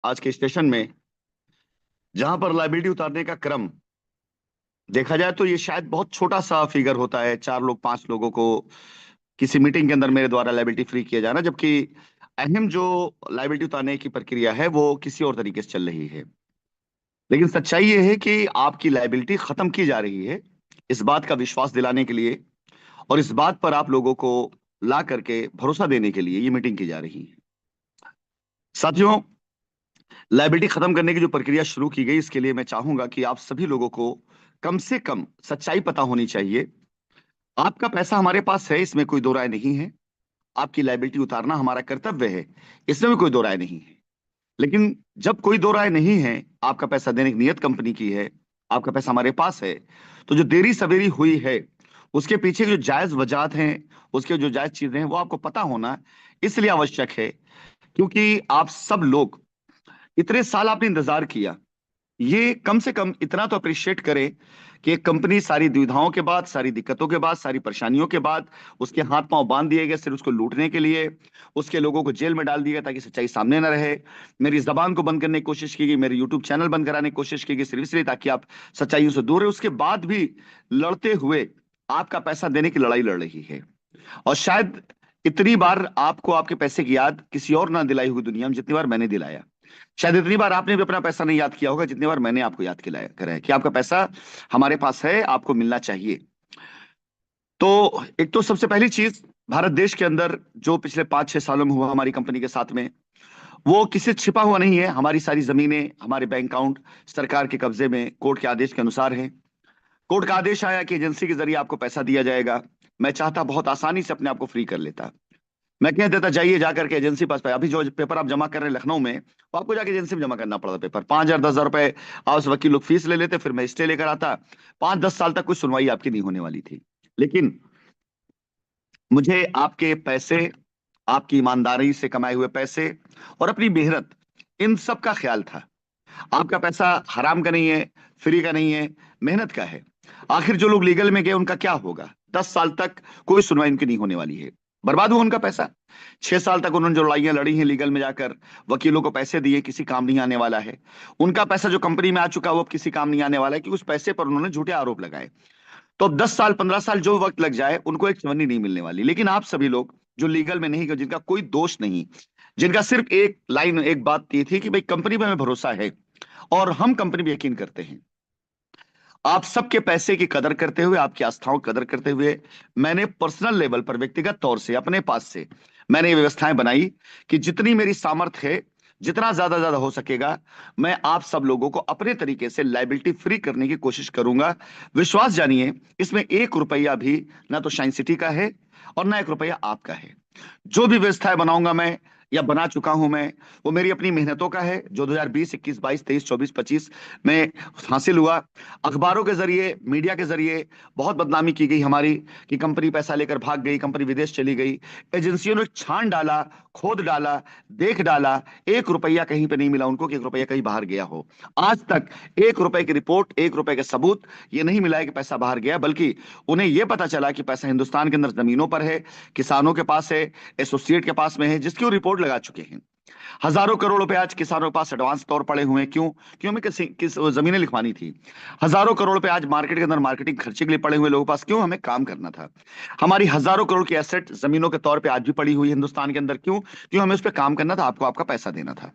आज के स्टेशन में, जहां पर लाइबिलिटी उतारने का क्रम देखा जाए तो ये शायद बहुत छोटा सा फिगर होता है, 4 लोग 5 लोगों को किसी मीटिंग के अंदर मेरे द्वारा लाइबिलिटी फ्री किया जाना, जबकि अहम जो लाइबिलिटी उतारने की प्रक्रिया है वो किसी और तरीके से चल रही है। लेकिन सच्चाई ये है कि आपकी लाइबिलिटी खत्म की जा रही है। इस बात का विश्वास दिलाने के लिए और इस बात पर आप लोगों को ला करके भरोसा देने के लिए ये मीटिंग की जा रही है। साथियों, लाइबिलिटी खत्म करने की जो प्रक्रिया शुरू की गई, इसके लिए मैं चाहूंगा कि आप सभी लोगों को कम से कम सच्चाई पता होनी चाहिए। आपका पैसा हमारे पास है, इसमें कोई दो राय नहीं है। आपकी लाइबिलिटी उतारना हमारा कर्तव्य है, इसमें भी कोई दो राय नहीं है। लेकिन जब कोई दो राय नहीं है, आपका पैसा देने की नियत कंपनी की है, आपका पैसा हमारे पास है, तो जो देरी सवेरी हुई है उसके पीछे जो जायज वजह हैं, उसके जो जायज चीजें हैं, वो आपको पता होना इसलिए आवश्यक है क्योंकि आप सब लोग इतने साल आपने इंतजार किया। ये कम से कम इतना तो अप्रिशिएट करें कि एक कंपनी सारी दुविधाओं के बाद, सारी दिक्कतों के बाद, सारी परेशानियों के बाद, उसके हाथ पांव बांध दिए गए सिर्फ उसको लूटने के लिए, उसके लोगों को जेल में डाल दिया गया ताकि सच्चाई सामने न रहे। मेरी जबान को बंद करने की कोशिश की गई, मेरे यूट्यूब चैनल बंद कराने की कोशिश की गई, सिर्फ इसलिए ताकि आप सच्चाइयों से दूर रहे। उसके बाद भी लड़ते हुए आपका पैसा देने की लड़ाई लड़ रही है। और शायद इतनी बार आपको आपके पैसे की याद किसी और ना दिलाई होगी दुनिया में जितनी बार मैंने दिलाया। शायद इतनी बार आपने भी अपना पैसा नहीं याद किया होगा जितनी बार मैंने आपको याद किलाया करा है कि आपका पैसा हमारे पास है, आपको मिलना चाहिए। तो एक तो सबसे पहली चीज, भारत देश के अंदर जो पिछले 5-6 सालों में हुआ हमारी कंपनी के साथ में, वो किसी से छिपा हुआ नहीं है। हमारी सारी जमीनें, हमारे बैंक अकाउंट सरकार के कब्जे में कोर्ट के आदेश के अनुसार है। कोर्ट का आदेश आया कि एजेंसी के जरिए आपको पैसा दिया जाएगा। मैं चाहता बहुत आसानी से अपने आप को फ्री कर लेता। मैं कह देता जाइए जाकर के एजेंसी पास पे, अभी जो पेपर आप जमा कर रहे हैं लखनऊ में, तो आपको जाके एजेंसी में जमा करना पड़ता पेपर, 5,000 10,000 रुपए आप वकील लोग फीस ले लेते, फिर मैं स्टे लेकर आता। 5-10 साल तक कुछ सुनवाई आपकी नहीं होने वाली थी। लेकिन मुझे आपके पैसे, आपकी ईमानदारी से कमाए हुए पैसे और अपनी मेहनत, इन सब का ख्याल था। आपका पैसा हराम का नहीं है, फ्री का नहीं है, मेहनत का है। आखिर जो लोग लीगल में गए उनका क्या होगा? 10 साल तक कोई सुनवाई उनकी नहीं होने वाली है, बर्बाद हुआ उनका पैसा। 6 साल तक उन्होंने जो लड़ाइयां लड़ी हैं लीगल में जाकर, वकीलों को पैसे दिए, किसी काम नहीं आने वाला है। उनका पैसा जो कंपनी में आ चुका है वो अब किसी काम नहीं आने वाला है, कि उस पैसे पर उन्होंने झूठे आरोप लगाए। तो अब 10 साल 15 साल जो वक्त लग जाए, उनको एक चवन्नी नहीं मिलने वाली। लेकिन आप सभी लोग जो लीगल में नहीं गए, जिनका कोई दोष नहीं, जिनका सिर्फ एक लाइन, एक बात ये थी कि भाई कंपनी पे हमें भरोसा है और हम कंपनी पे यकीन करते हैं, आप सबके पैसे की कदर करते हुए, आपकी आस्थाओं की कदर करते हुए, मैंने पर्सनल लेवल पर, व्यक्तिगत तौर से अपने पास से मैंने ये व्यवस्थाएं बनाई कि जितनी मेरी सामर्थ्य है, जितना ज्यादा ज्यादा हो सकेगा, मैं आप सब लोगों को अपने तरीके से लाइबिलिटी फ्री करने की कोशिश करूंगा। विश्वास जानिए, इसमें 1 रुपया भी ना तो शाइन सिटी का है और ना 1 रुपया आपका है। जो भी व्यवस्थाएं बनाऊंगा मैं या बना चुका हूं मैं, वो मेरी अपनी मेहनतों का है, जो 2020 21 22 23 24 25 में हासिल हुआ। अखबारों के जरिए, मीडिया के जरिए बहुत बदनामी की गई हमारी कि कंपनी पैसा लेकर भाग गई, कंपनी विदेश चली गई। एजेंसियों ने छान डाला, खोद डाला, देख डाला, 1 रुपया कहीं पे नहीं मिला उनको कि 1 रुपया कहीं बाहर गया हो। आज तक 1 रुपए की रिपोर्ट, 1 रुपए के सबूत ये नहीं मिला है कि पैसा बाहर गया, बल्कि उन्हें यह पता चला कि पैसा हिंदुस्तान के अंदर जमीनों पर है, किसानों के पास है, एसोसिएट के पास में है, जिसकी वो रिपोर्ट लगा चुके हैं। हजारों करोड़ रुपए आज किसानों के पास एडवांस तौर पड़े हुए हैं। क्यों? क्यों? हमें किस जमीनें लिखवानी थी। हजारों करोड़ रुपए आज मार्केट के अंदर मार्केटिंग खर्चे के लिए पड़े हुए लोगों के पास। क्यों? हमें काम करना था। हमारी हजारों करोड़ की एसेट जमीनों के तौर पे आज भी पड़ी हुई है हिंदुस्तान के अंदर। क्यों? क्यों? हमें उस पर काम करना था, आपको आपका पैसा देना था।